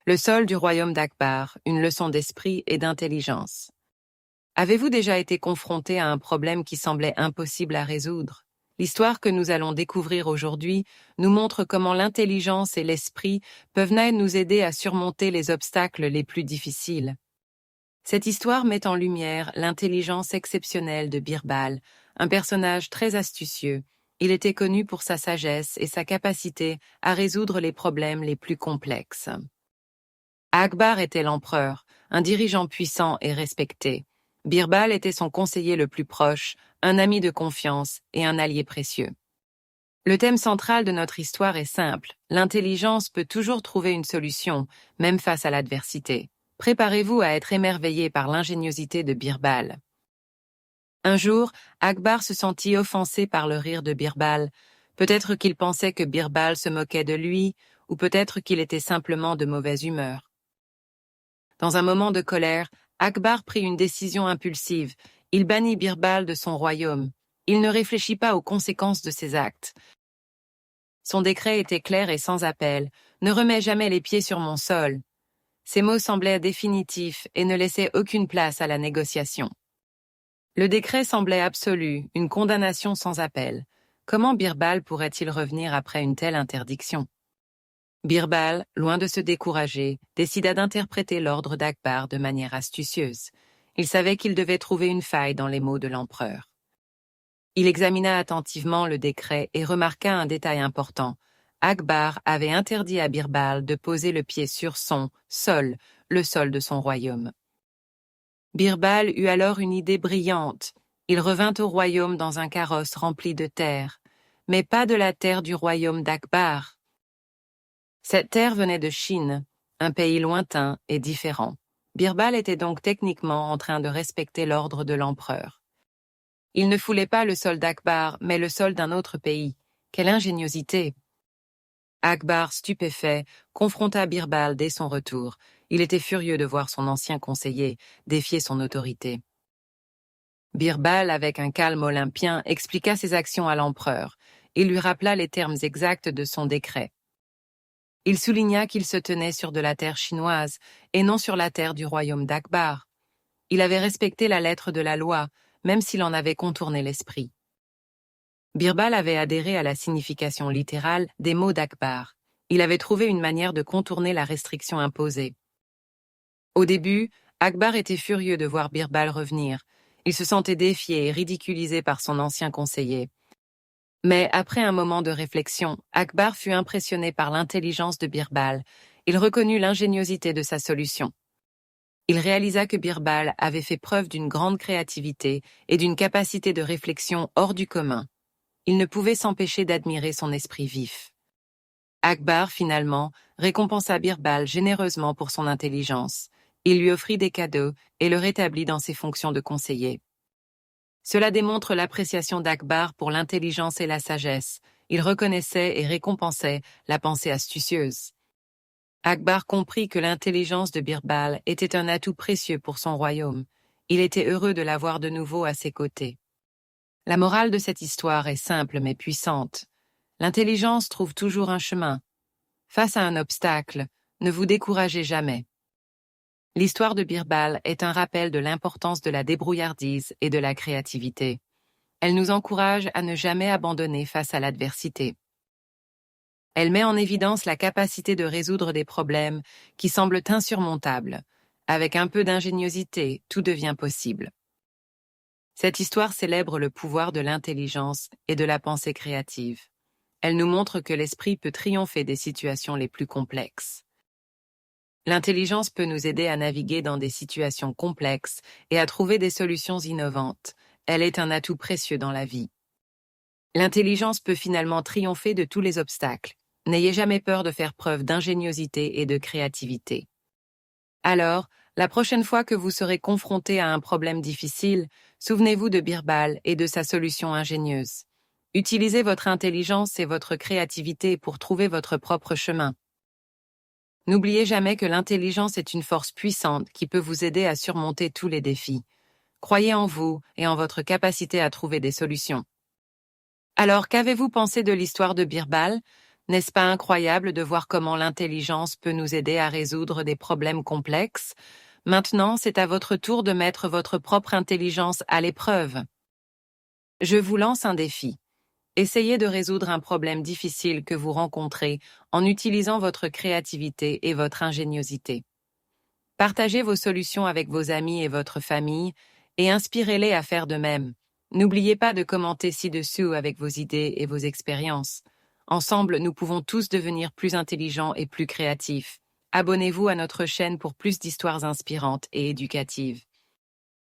Le sol du royaume d'Akbar, une leçon d'esprit et d'intelligence. Avez-vous déjà été confronté à un problème qui semblait impossible à résoudre? L'histoire que nous allons découvrir aujourd'hui nous montre comment l'intelligence et l'esprit peuvent nous aider à surmonter les obstacles les plus difficiles. Cette histoire met en lumière l'intelligence exceptionnelle de Birbal, un personnage très astucieux. Il était connu pour sa sagesse et sa capacité à résoudre les problèmes les plus complexes. Akbar était l'empereur, un dirigeant puissant et respecté. Birbal était son conseiller le plus proche, un ami de confiance et un allié précieux. Le thème central de notre histoire est simple. L'intelligence peut toujours trouver une solution, même face à l'adversité. Préparez-vous à être émerveillé par l'ingéniosité de Birbal. Un jour, Akbar se sentit offensé par le rire de Birbal. Peut-être qu'il pensait que Birbal se moquait de lui, ou peut-être qu'il était simplement de mauvaise humeur. Dans un moment de colère, Akbar prit une décision impulsive. Il bannit Birbal de son royaume. Il ne réfléchit pas aux conséquences de ses actes. Son décret était clair et sans appel. « Ne remets jamais les pieds sur mon sol ». Ces mots semblaient définitifs et ne laissaient aucune place à la négociation. Le décret semblait absolu, une condamnation sans appel. Comment Birbal pourrait-il revenir après une telle interdiction? Birbal, loin de se décourager, décida d'interpréter l'ordre d'Akbar de manière astucieuse. Il savait qu'il devait trouver une faille dans les mots de l'empereur. Il examina attentivement le décret et remarqua un détail important. Akbar avait interdit à Birbal de poser le pied sur son sol, le sol de son royaume. Birbal eut alors une idée brillante. Il revint au royaume dans un carrosse rempli de terre, mais pas de la terre du royaume d'Akbar. Cette terre venait de Chine, un pays lointain et différent. Birbal était donc techniquement en train de respecter l'ordre de l'empereur. Il ne foulait pas le sol d'Akbar, mais le sol d'un autre pays. Quelle ingéniosité! Akbar, stupéfait, confronta Birbal dès son retour. Il était furieux de voir son ancien conseiller défier son autorité. Birbal, avec un calme olympien, expliqua ses actions à l'empereur. Il lui rappela les termes exacts de son décret. Il souligna qu'il se tenait sur de la terre chinoise et non sur la terre du royaume d'Akbar. Il avait respecté la lettre de la loi, même s'il en avait contourné l'esprit. Birbal avait adhéré à la signification littérale des mots d'Akbar. Il avait trouvé une manière de contourner la restriction imposée. Au début, Akbar était furieux de voir Birbal revenir. Il se sentait défié et ridiculisé par son ancien conseiller. Mais après un moment de réflexion, Akbar fut impressionné par l'intelligence de Birbal. Il reconnut l'ingéniosité de sa solution. Il réalisa que Birbal avait fait preuve d'une grande créativité et d'une capacité de réflexion hors du commun. Il ne pouvait s'empêcher d'admirer son esprit vif. Akbar, finalement, récompensa Birbal généreusement pour son intelligence. Il lui offrit des cadeaux et le rétablit dans ses fonctions de conseiller. Cela démontre l'appréciation d'Akbar pour l'intelligence et la sagesse. Il reconnaissait et récompensait la pensée astucieuse. Akbar comprit que l'intelligence de Birbal était un atout précieux pour son royaume. Il était heureux de l'avoir de nouveau à ses côtés. La morale de cette histoire est simple mais puissante. L'intelligence trouve toujours un chemin. Face à un obstacle, ne vous découragez jamais. L'histoire de Birbal est un rappel de l'importance de la débrouillardise et de la créativité. Elle nous encourage à ne jamais abandonner face à l'adversité. Elle met en évidence la capacité de résoudre des problèmes qui semblent insurmontables. Avec un peu d'ingéniosité, tout devient possible. Cette histoire célèbre le pouvoir de l'intelligence et de la pensée créative. Elle nous montre que l'esprit peut triompher des situations les plus complexes. L'intelligence peut nous aider à naviguer dans des situations complexes et à trouver des solutions innovantes. Elle est un atout précieux dans la vie. L'intelligence peut finalement triompher de tous les obstacles. N'ayez jamais peur de faire preuve d'ingéniosité et de créativité. Alors, la prochaine fois que vous serez confronté à un problème difficile, souvenez-vous de Birbal et de sa solution ingénieuse. Utilisez votre intelligence et votre créativité pour trouver votre propre chemin. N'oubliez jamais que l'intelligence est une force puissante qui peut vous aider à surmonter tous les défis. Croyez en vous et en votre capacité à trouver des solutions. Alors, qu'avez-vous pensé de l'histoire de Birbal? N'est-ce pas incroyable de voir comment l'intelligence peut nous aider à résoudre des problèmes complexes? Maintenant, c'est à votre tour de mettre votre propre intelligence à l'épreuve. Je vous lance un défi. Essayez de résoudre un problème difficile que vous rencontrez en utilisant votre créativité et votre ingéniosité. Partagez vos solutions avec vos amis et votre famille et inspirez-les à faire de même. N'oubliez pas de commenter ci-dessous avec vos idées et vos expériences. Ensemble, nous pouvons tous devenir plus intelligents et plus créatifs. Abonnez-vous à notre chaîne pour plus d'histoires inspirantes et éducatives.